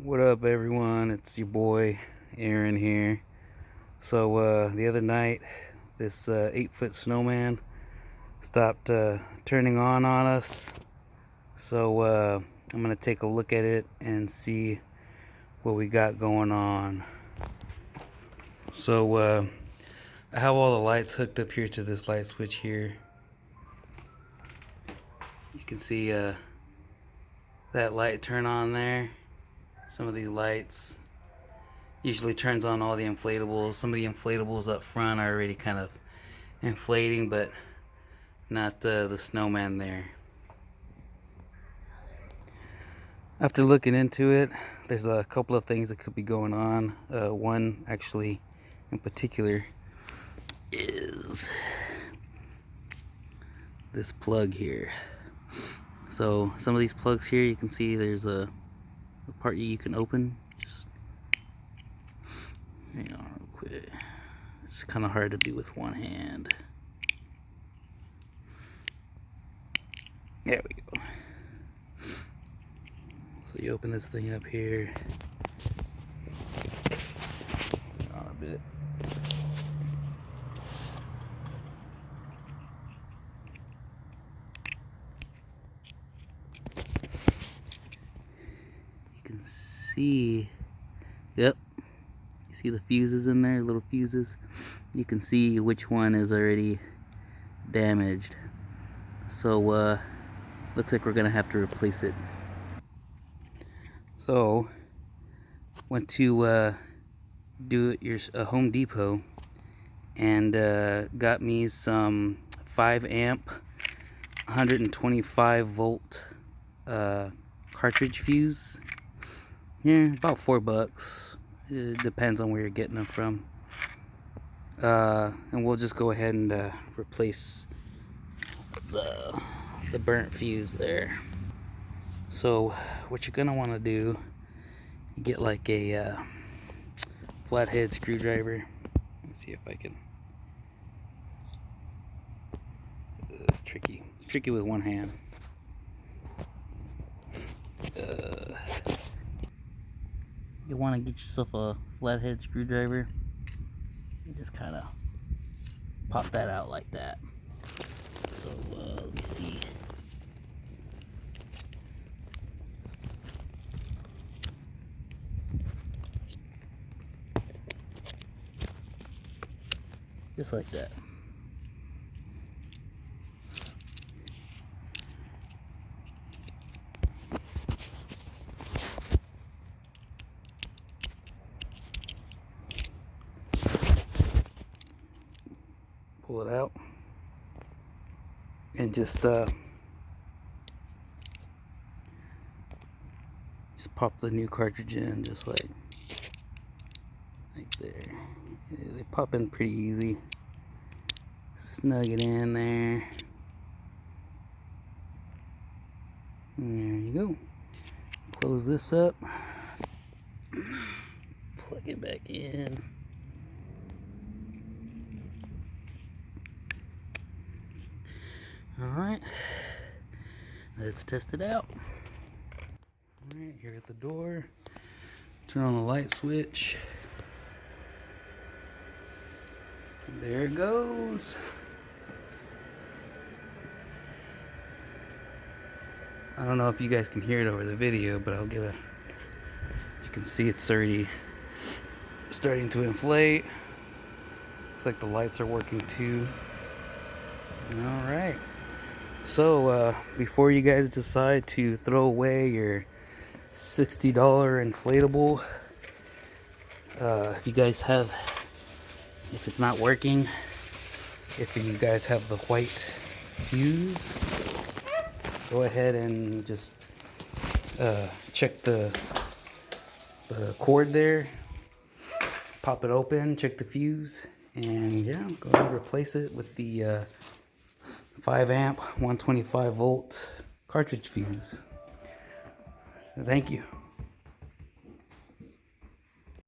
What up, everyone? It's your boy Aaron here. So the other night, this 8-foot snowman stopped turning on us. So I'm gonna take a look at it and see what we got going on. So I have all the lights hooked up here to this light switch here. You can see that light turn on there. Some of these lights usually turns on all the inflatables. Some of the inflatables up front are already kind of inflating, but not the snowman there. After looking into it, there's a couple of things that could be going on. One actually in particular is this plug here. So some of these plugs here, you can see there's a part you can open. Just hang on real quick. It's kind of hard to do with one hand. There we go. So you open this thing up here. Hang on a bit. You can see, yep, you see the fuses in there, little fuses. You can see which one is already damaged. So looks like we're gonna have to replace it. So went to Home Depot and got me some 5 amp 125 volt cartridge fuse. Yeah, about $4. It depends on where you're getting them from. And we'll just go ahead and replace the burnt fuse there. So what you're gonna want to do, you get like a flathead screwdriver. Let's see if I can. It's tricky with one hand. You want to get yourself a flathead screwdriver and just kind of pop that out like that. So let me see. Just like that. Pull it out and just pop the new cartridge in, just like there. Yeah, they pop in pretty easy. Snug it in there. And there you go. Close this up. Plug it back in. Alright, let's test it out. Alright, here at the door. Turn on the light switch. There it goes. I don't know if you guys can hear it over the video, but I'll get a... You can see it's already starting to inflate. Looks like the lights are working too. Alright. So before you guys decide to throw away your $60 inflatable, if it's not working, if you guys have the white fuse, go ahead and just check the cord there, pop it open, check the fuse, and yeah, go ahead and replace it with the 5 amp 125 volt cartridge fuse. Thank you.